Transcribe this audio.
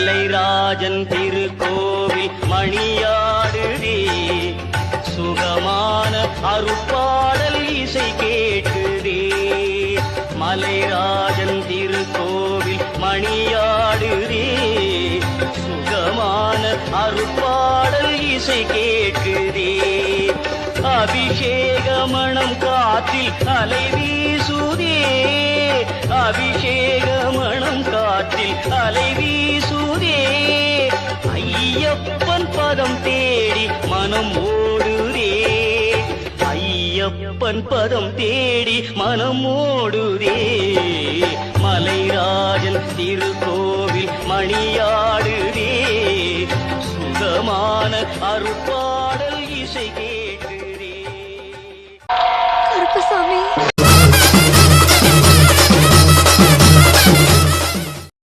மலைராஜன் திருக்கோவில் மணியாடுதே, சுகமான அருட்பாடல் இசை கேட்குதே. மலைராஜன் திருக்கோவில் மணியாடுதே, சுகமான அருட்பாடல் இசை கேட்குதே. அபிஷேக மணம் காற்றில் அலை வீசுதே, அபிஷேக மணம் காற்றில் அலை வீசுதே. ஐயப்பன் பதம் தேடி மனம் ஓடுதே, ஐயப்பன் பதம் தேடி மனம் ஓடுதே. மலைராஜன் திருக்கோவில் மணியாடுதே, சுகமான அருட்பா